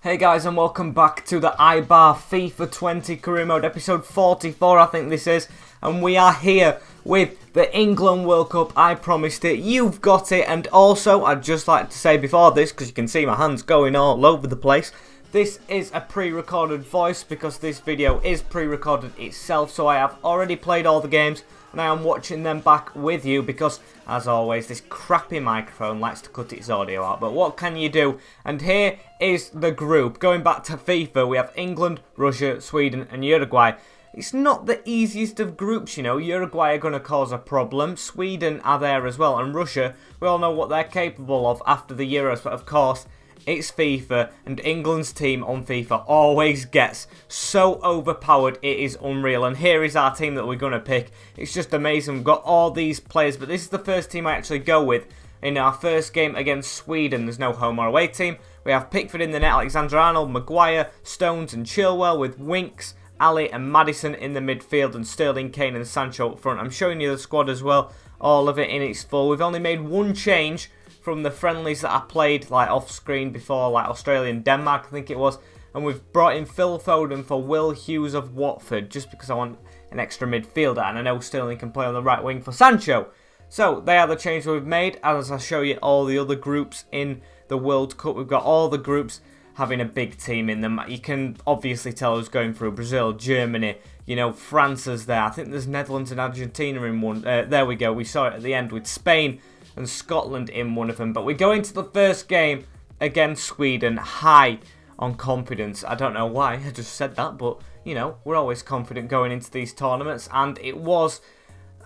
Hey guys, and welcome back to the Eibar FIFA 20 career mode, episode 44 I think this is, and we are here with the England World Cup. I promised it, you've got it, and also I'd just like to say before this, because you can see my hands going all over the place, this is a pre-recorded voice because this video is pre-recorded itself, so I have already played all the games and I am watching them back with you because, as always, this crappy microphone likes to cut its audio out. But what can you do? And here is the group. Going back to FIFA, we have England, Russia, Sweden and Uruguay. It's not the easiest of groups, you know. Uruguay are going to cause a problem. Sweden are there as well. And Russia, we all know what they're capable of after the Euros. But of course, it's FIFA, and England's team on FIFA always gets so overpowered, it is unreal. And here is our team that we're going to pick. It's just amazing. We've got all these players, but this is the first team I actually go with in our first game against Sweden. There's no home or away team. We have Pickford in the net, Alexander-Arnold, Maguire, Stones and Chilwell, with Winks, Ali and Maddison in the midfield, and Sterling, Kane and Sancho up front. I'm showing you the squad as well, all of it in its full. We've only made one change from the friendlies that I played like off screen before, like Australia and Denmark I think it was, and we've brought in Phil Foden for Will Hughes of Watford just because I want an extra midfielder, and I know Sterling can play on the right wing for Sancho. So they are the changes we've made. As I show you all the other groups in the World Cup, we've got all the groups having a big team in them. You can obviously tell who's going through: Brazil, Germany, you know, France is there. I think there's Netherlands and Argentina in one. There we go, we saw it at the end with Spain and Scotland in one of them. But we go into the first game against Sweden high on confidence. I don't know why I just said that, but you know, we're always confident going into these tournaments, and it was,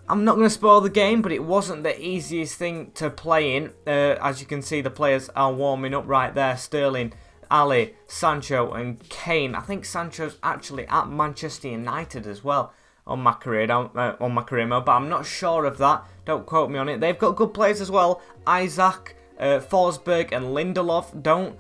I'm not going to spoil the game, but it wasn't the easiest thing to play in. As you can see, the players are warming up right there: Sterling, Ali, Sancho and Kane. I think Sancho's actually at Manchester United as well on my career mode, but I'm not sure of that. Don't quote me on it. They've got good players as well: Isaac, Forsberg and Lindelof. Don't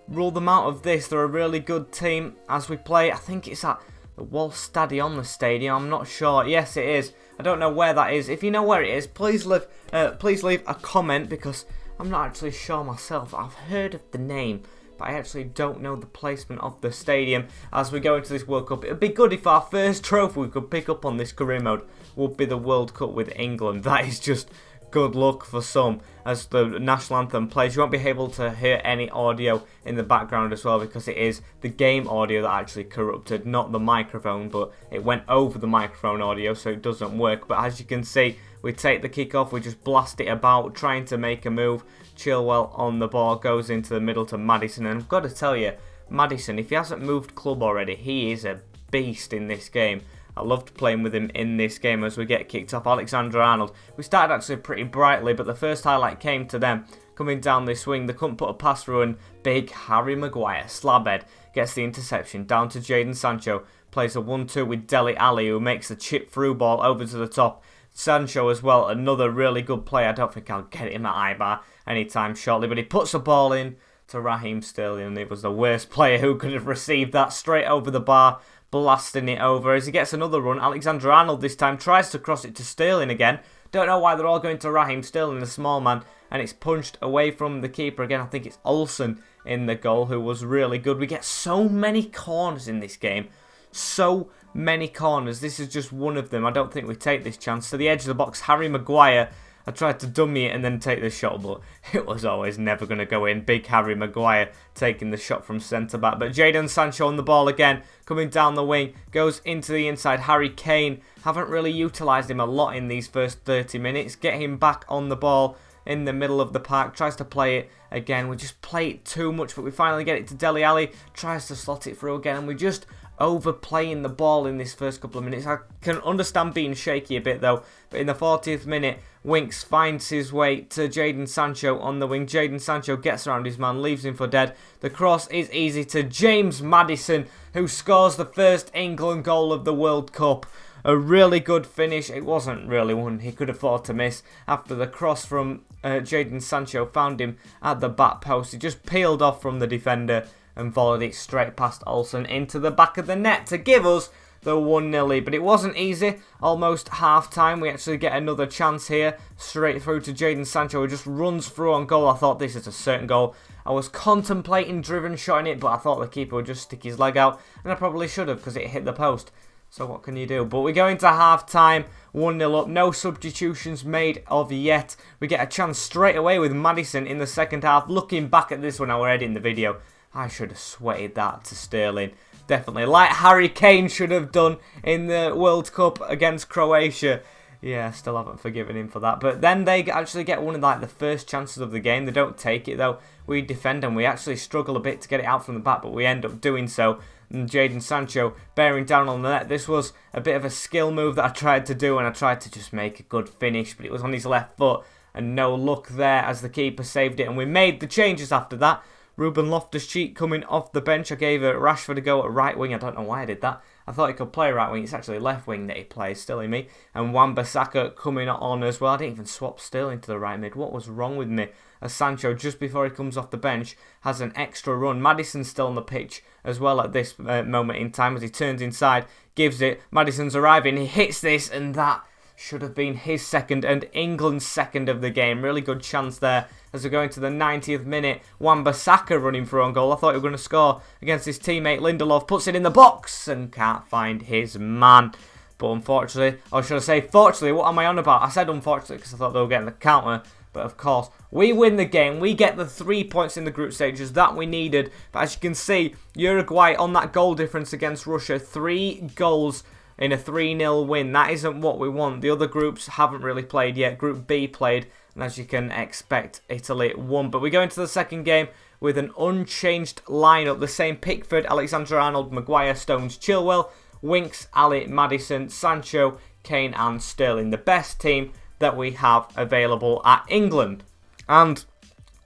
rule them out of this. They're a really good team as we play. I think it's at the Wallstadion, the stadium. I'm not sure. Yes, it is. I don't know where that is. If you know where it is, please leave a comment, because I'm not actually sure myself. I've heard of the name, but I actually don't know the placement of the stadium as we go into this World Cup. It would be good if our first trophy we could pick up on this career mode would be the World Cup with England. That is just good luck for some as the national anthem plays. You won't be able to hear any audio in the background as well, because it is the game audio that actually corrupted, not the microphone, but it went over the microphone audio, so it doesn't work. But as you can see, we take the kick-off, we just blast it about, trying to make a move. Chilwell on the ball, goes into the middle to Maddison, and I've got to tell you, Maddison, if he hasn't moved club already, he is a beast in this game. I loved playing with him in this game as we get kicked off. Alexander-Arnold, we started actually pretty brightly, but the first highlight came to them coming down this wing. They couldn't put a pass through, and big Harry Maguire, slabhead, gets the interception down to Jadon Sancho, plays a 1-2 with Dele Alli, who makes the chip through ball over to the top. Sancho as well, another really good play. I don't think I'll get him at Eibar anytime shortly, but he puts the ball in to Raheem Sterling, and it was the worst player who could have received that, straight over the bar, blasting it over. As he gets another run, Alexander-Arnold this time tries to cross it to Sterling again. Don't know why they're all going to Raheem Sterling, the small man, and it's punched away from the keeper again. I think it's Olsen in the goal, who was really good. We get so many corners in this game. So many corners. This is just one of them. I don't think we take this chance. To the edge of the box, Harry Maguire. I tried to dummy it and then take the shot, but it was always never going to go in. Big Harry Maguire taking the shot from centre-back. But Jadon Sancho on the ball again, coming down the wing, goes into the inside. Harry Kane, haven't really utilised him a lot in these first 30 minutes. Get him back on the ball in the middle of the park, tries to play it again. We just play it too much, but we finally get it to Dele Alli, tries to slot it through again, and we just overplaying the ball in this first couple of minutes. I can understand being shaky a bit though, but in the 40th minute, Winks finds his way to Jadon Sancho on the wing. Jadon Sancho gets around his man, leaves him for dead. The cross is easy to James Maddison, who scores the first England goal of the World Cup. A really good finish. It wasn't really one he could afford to miss after the cross from Jadon Sancho found him at the back post. He just peeled off from the defender and volleyed it straight past Olsen into the back of the net to give us the 1-0 lead. But it wasn't easy. Almost half-time. We actually get another chance here. Straight through to Jadon Sancho, who just runs through on goal. I thought this is a certain goal. I was contemplating driven shotting it, but I thought the keeper would just stick his leg out. And I probably should have, because it hit the post. So what can you do? But we go into half-time, 1-0 up. No substitutions made of yet. We get a chance straight away with Maddison in the second half. Looking back at this when I was editing the video, I should have sweated that to Sterling. Definitely. Like Harry Kane should have done in the World Cup against Croatia. Yeah, still haven't forgiven him for that. But then they actually get one of like the first chances of the game. They don't take it though. We defend and we actually struggle a bit to get it out from the back, but we end up doing so. And Jadon Sancho bearing down on the net. This was a bit of a skill move that I tried to do, and I tried to just make a good finish, but it was on his left foot and no luck there as the keeper saved it. And we made the changes after that. Ruben Loftus-Cheek coming off the bench. I gave Rashford a go at right wing. I don't know why I did that. I thought he could play right wing. It's actually left wing that he plays, silly me. And Wan-Bissaka coming on as well. I didn't even swap Sterling to the right mid. What was wrong with me? As Sancho, just before he comes off the bench, has an extra run. Maddison's still on the pitch as well at this moment in time as he turns inside, gives it. Maddison's arriving. He hits this, and that should have been his second and England's second of the game. Really good chance there as we go into the 90th minute. Wan-Bissaka running through on goal. I thought he was going to score against his teammate Lindelof. Puts it in the box and can't find his man. But unfortunately, or should I say fortunately, what am I on about? I said unfortunately because I thought they were getting the counter. But of course, we win the game. We get the 3 points in the group stages that we needed. But as you can see, Uruguay on that goal difference against Russia. 3 goals in a 3-0 win. That isn't what we want. The other groups haven't really played yet. Group B played, and as you can expect, Italy won. But we go into the second game with an unchanged lineup. The same Pickford, Alexander-Arnold, Maguire, Stones, Chilwell, Winks, Ali, Maddison, Sancho, Kane and Sterling. The best team that we have available at England. And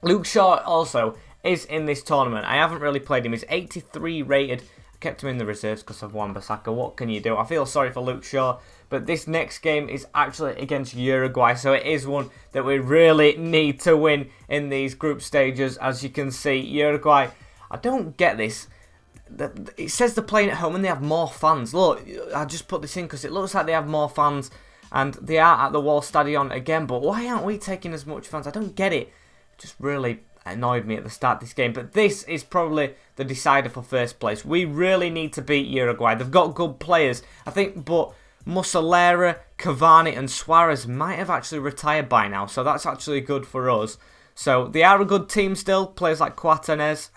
Luke Shaw also is in this tournament. I haven't really played him. He's 83 rated. Kept him in the reserves because of Wan-Bissaka. What can you do? I feel sorry for Luke Shaw, but this next game is actually against Uruguay, so it is one that we really need to win in these group stages. As you can see, Uruguay, I don't get this. It says they're playing at home and they have more fans. Look, I just put this in because it looks like they have more fans, and they are at the Wall Stadion again, but why aren't we taking as much fans? I don't get it. Just really annoyed me at the start of this game, but this is probably the decider for first place. We really need to beat Uruguay. They've got good players, I think, but Muslera, Cavani and Suarez might have actually retired by now, so that's actually good for us. So they are a good team still. Players like Quaternes,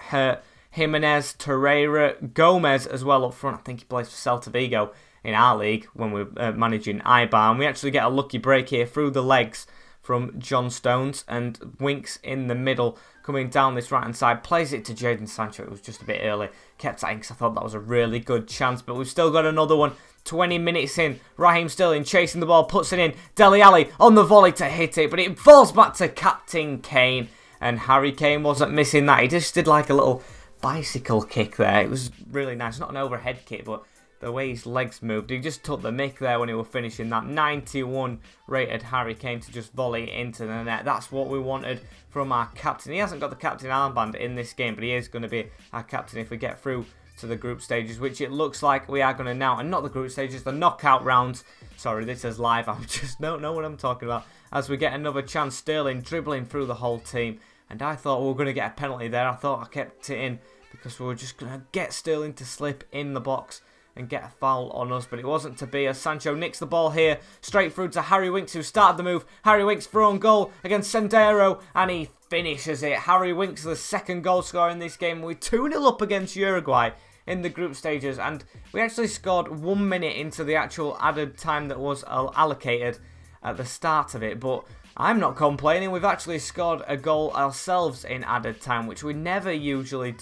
Jimenez, Torreira, Gomez as well up front. I think he plays for Celta Vigo in our league when we're managing Eibar, and we actually get a lucky break here through the legs from John Stones, and Winks in the middle coming down this right hand side, plays it to Jadon Sancho. It was just a bit early, kept that in because I thought that was a really good chance, but we've still got another one. 20 minutes in, Raheem Sterling chasing the ball, puts it in, Dele Alli on the volley to hit it, but it falls back to Captain Kane, and Harry Kane wasn't missing that. He just did like a little bicycle kick there. It was really nice, not an overhead kick, but the way his legs moved, he just took the mick there when he was finishing that. 91 rated Harry Kane to just volley into the net. That's what we wanted from our captain. He hasn't got the captain armband in this game, but he is going to be our captain if we get through to the group stages, which it looks like we are going to now. And not the group stages, the knockout rounds. Sorry, this is live. I just don't know what I'm talking about. As we get another chance, Sterling dribbling through the whole team. And I thought we were going to get a penalty there. I thought I kept it in because we were just going to get Sterling to slip in the box and get a foul on us, but it wasn't to be as Sancho nicks the ball here, straight through to Harry Winks, who started the move. Harry Winks through on goal against Sendero, and he finishes it. Harry Winks, the second goal scorer in this game. We're 2-0 up against Uruguay in the group stages, and we actually scored 1 minute into the actual added time that was allocated at the start of it, but I'm not complaining. We've actually scored a goal ourselves in added time, which we never usually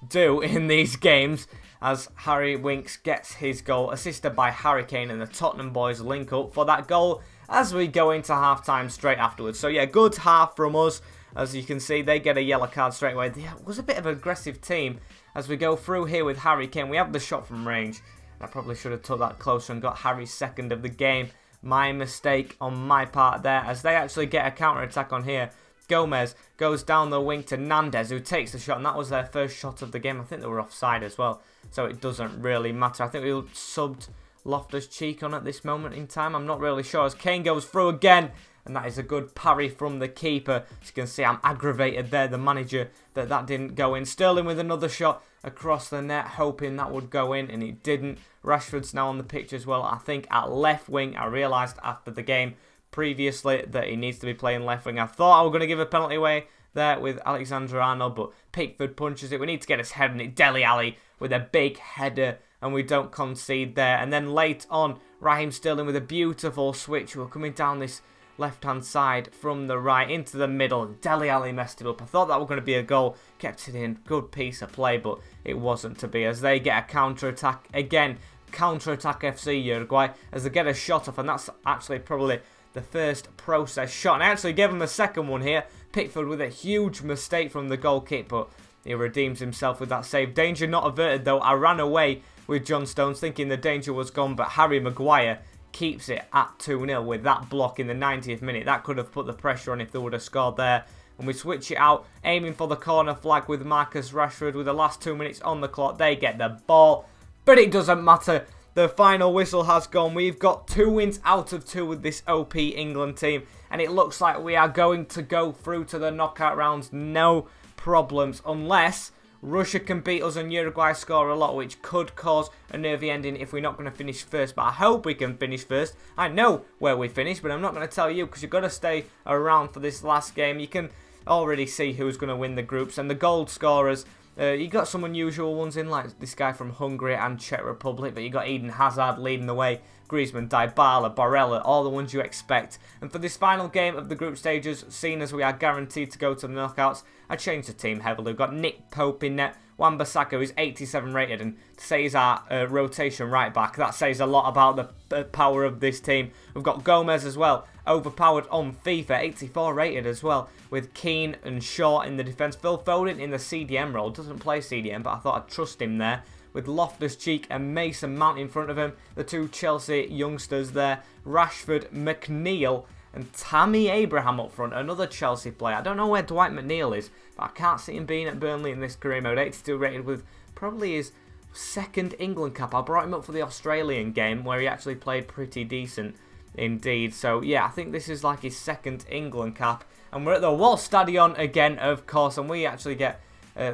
do in these games, as Harry Winks gets his goal, assisted by Harry Kane, and the Tottenham boys link up for that goal as we go into half-time straight afterwards. So yeah, good half from us. As you can see, they get a yellow card straight away. It was a bit of an aggressive team as we go through here with Harry Kane. We have the shot from range. I probably should have took that closer and got Harry's second of the game. My mistake on my part there, as they actually get a counter-attack on here. Gomez goes down the wing to Nandez, who takes the shot, and that was their first shot of the game. I think they were offside as well, so it doesn't really matter. I think we subbed Loftus-Cheek on at this moment in time. I'm not really sure, as Kane goes through again, and that is a good parry from the keeper. As you can see, I'm aggravated there, the manager, that didn't go in. Sterling with another shot across the net, hoping that would go in, and it didn't. Rashford's now on the pitch as well, I think at left wing. I realised after the game previously that he needs to be playing left wing. I thought I was going to give a penalty away there with Alexander Arnold, but Pickford punches it. We need to get his head in it. Dele Alli with a big header, and we don't concede there. And then late on, Raheem Sterling with a beautiful switch. We're coming down this left-hand side from the right into the middle. Dele Alli messed it up. I thought that was going to be a goal. Kept it in. Good piece of play, but it wasn't to be, as they get a counter-attack again. Counter-attack FC Uruguay, as they get a shot off, and that's actually probably the first process shot. And I actually gave him a second one here. Pickford with a huge mistake from the goal kick, but he redeems himself with that save. Danger not averted though. I ran away with John Stones thinking the danger was gone, but Harry Maguire keeps it at 2-0 with that block in the 90th minute. That could have put the pressure on if they would have scored there. And we switch it out, aiming for the corner flag with Marcus Rashford with the last 2 minutes on the clock. They get the ball, but it doesn't matter. The final whistle has gone. We've got 2 wins out of 2 with this OP England team, and it looks like we are going to go through to the knockout rounds, no problems, unless Russia can beat us and Uruguay score a lot, which could cause a nervy ending if we're not going to finish first. But I hope we can finish first. I know where we finish, but I'm not going to tell you because you've got to stay around for this last game. You can already see who's going to win the groups, and the goal scorers. You got some unusual ones in, like this guy from Hungary and Czech Republic, but you got Eden Hazard leading the way, Griezmann, Dybala, Barella, all the ones you expect. And for this final game of the group stages, seeing as we are guaranteed to go to the knockouts, I changed the team heavily. We've got Nick Pope in net, Wan-Bissaka, who's 87 rated, and to say he's our rotation right back, that says a lot about the power of this team. We've got Gomez as well, overpowered on FIFA, 84 rated as well, with Keane and Shaw in the defence. Phil Foden in the CDM role, doesn't play CDM, but I thought I'd trust him there, with Loftus-Cheek and Mason Mount in front of him, the 2 Chelsea youngsters there, Rashford, McNeil, and Tammy Abraham up front, another Chelsea player. I don't know where Dwight McNeil is, but I can't see him being at Burnley in this career mode. 82 rated with probably his second England cap. I brought him up for the Australian game where he actually played pretty decent indeed. So yeah, I think this is like his second England cap. And we're at the Wall Stadion again, of course, and we actually get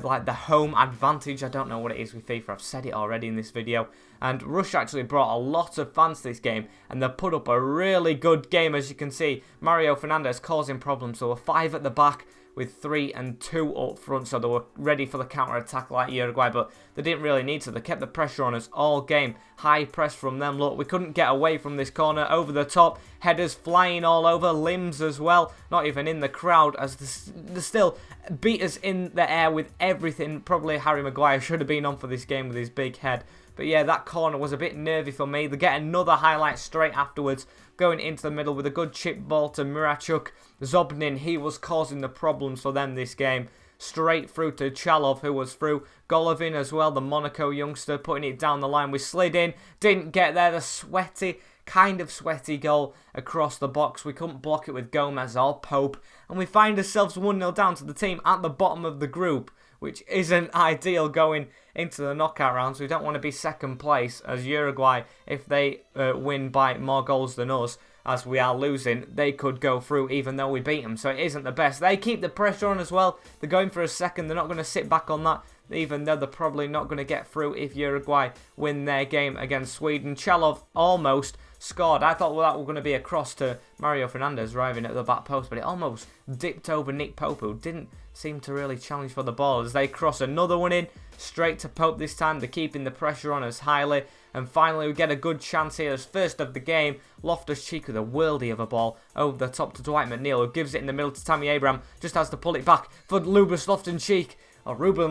like the home advantage. I don't know what it is with FIFA. I've said it already in this video. And Russia actually brought a lot of fans to this game, and they put up a really good game, as you can see. Mario Fernandes causing problems. So we're 5 at the back with 3 and 2 up front, so they were ready for the counter-attack like Uruguay, but they didn't really need to. They kept the pressure on us all game. High press from them. Look, we couldn't get away from this corner. Over the top, headers flying all over, limbs as well, not even in the crowd, as they still beat us in the air with everything. Probably Harry Maguire should have been on for this game with his big head. But yeah, that corner was a bit nervy for me. They get another highlight straight afterwards, going into the middle with a good chip ball to Mirachuk. Zobnin, he was causing the problems for them this game. Straight through to Chalov, who was through. Golovin as well, the Monaco youngster, putting it down the line. We slid in, didn't get there. The sweaty, kind of sweaty goal across the box. We couldn't block it with Gomez or Pope. And we find ourselves 1-0 down to the team at the bottom of the group, which isn't ideal going into the knockout rounds. We don't want to be second place as Uruguay. If they win by more goals than us, as we are losing, they could go through even though we beat them. So it isn't the best. They keep the pressure on as well. They're going for a second. They're not going to sit back on that, even though they're probably not going to get through if Uruguay win their game against Sweden. Chalov almost scored. I thought that was going to be a cross to Mario Fernandes arriving at the back post, but it almost dipped over Nick Pope, who didn't seem to really challenge for the ball, as they cross another one in straight to Pope this time. They're keeping the pressure on us highly, and finally we get a good chance here as first of the game. Loftus-Cheek with a worldie of a ball over the top to Dwight McNeil, who gives it in the middle to Tammy Abraham, just has to pull it back for Ruben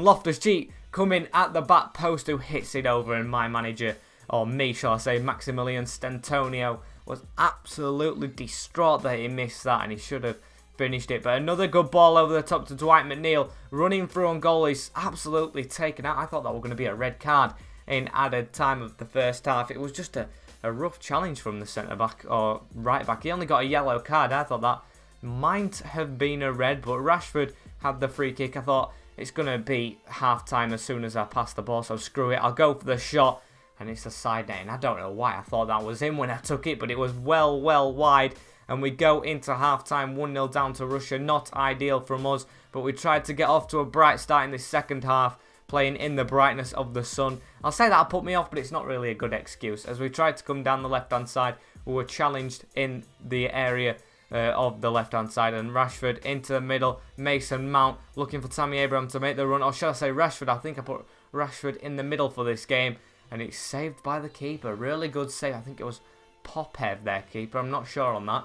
Loftus-Cheek coming at the back post, who hits it over, and my manager, or me shall I say, Maximilian Stentonio, was absolutely distraught that he missed that, and he should have finished it. But another good ball over the top to Dwight McNeil, running through on goal. He's absolutely taken out. I thought that was going to be a red card in added time of the first half. It was just a rough challenge from the centre-back or right-back. He only got a yellow card. I thought that might have been a red, but Rashford had the free kick. I thought it's going to be half-time as soon as I pass the ball, so screw it. I'll go for the shot, and it's a side net. And I don't know why I thought that was in when I took it, but it was well wide. And we go into half-time 1-0 down to Russia. Not ideal from us, but we tried to get off to a bright start in this second half, playing in the brightness of the sun. I'll say that'll put me off, but it's not really a good excuse. As we tried to come down the left-hand side, we were challenged in the area of the left-hand side, and Rashford into the middle. Mason Mount looking for Tammy Abraham to make the run, or should I say Rashford? I think I put Rashford in the middle for this game, and it's saved by the keeper. Really good save. I think it was Popev, their keeper. I'm not sure on that.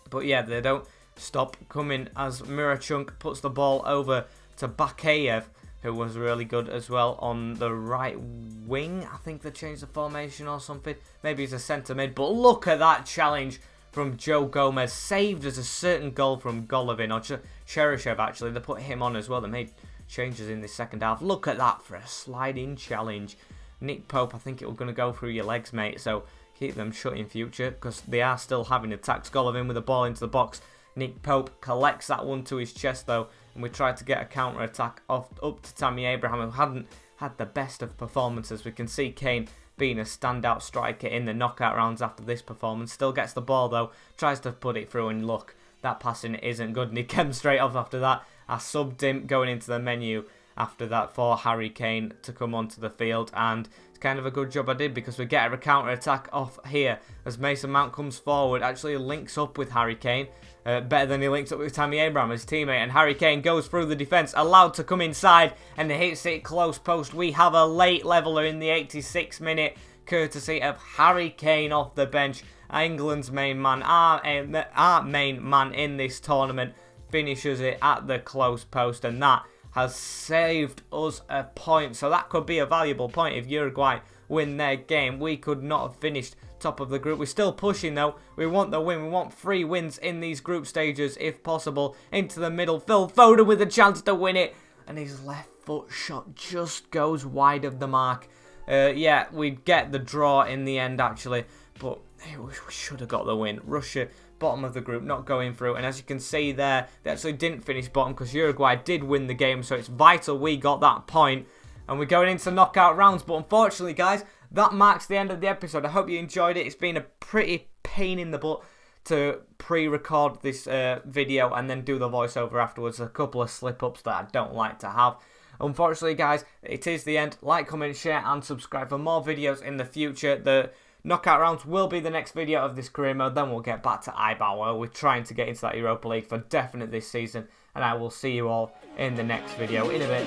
But yeah, they don't stop coming as Mirachunk puts the ball over to Bakayev, who was really good as well on the right wing. I think they changed the formation or something. Maybe he's a centre mid. But look at that challenge from Joe Gomez. Saved as a certain goal from Golovin, or Cheryshev actually. They put him on as well. They made changes in the second half. Look at that for a sliding challenge. Nick Pope, I think it was going to go through your legs, mate. So keep them shut in future, because they are still having attacks. Golovin with the ball into the box. Nick Pope collects that one to his chest though, and we tried to get a counter-attack up to Tammy Abraham, who hadn't had the best of performances. We can see Kane being a standout striker in the knockout rounds after this performance. Still gets the ball though, tries to put it through, and look, that passing isn't good, and he came straight off after that. I subbed him going into the menu after that for Harry Kane to come onto the field, and it's kind of a good job I did, because we get a counter-attack off here as Mason Mount comes forward, actually links up with Harry Kane, better than he links up with Tammy Abraham, his teammate, and Harry Kane goes through the defence, allowed to come inside, and hits it close post. We have a late leveller in the 86th minute, courtesy of Harry Kane off the bench. England's main man, our main man in this tournament, finishes it at the close post, and that has saved us a point. So that could be a valuable point if Uruguay win their game. We could not have finished top of the group. We're still pushing though. We want the win. We want 3 wins in these group stages if possible. Into the middle. Phil Foden with a chance to win it. And his left foot shot just goes wide of the mark. Yeah, we get the draw in the end actually. But we should have got the win. Russia, bottom of the group, not going through. And as you can see there, they actually didn't finish bottom because Uruguay did win the game. So it's vital we got that point. And we're going into knockout rounds. But unfortunately, guys, that marks the end of the episode. I hope you enjoyed it. It's been a pretty pain in the butt to pre-record this video and then do the voiceover afterwards. A couple of slip-ups that I don't like to have. Unfortunately, guys, it is the end. Like, comment, share, and subscribe for more videos in the future. The knockout rounds will be the next video of this career mode. Then we'll get back to Eibar, where we're trying to get into that Europa League for definite this season. And I will see you all in the next video in a bit.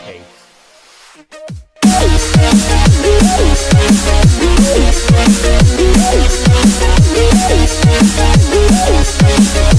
Peace. We'll be right back.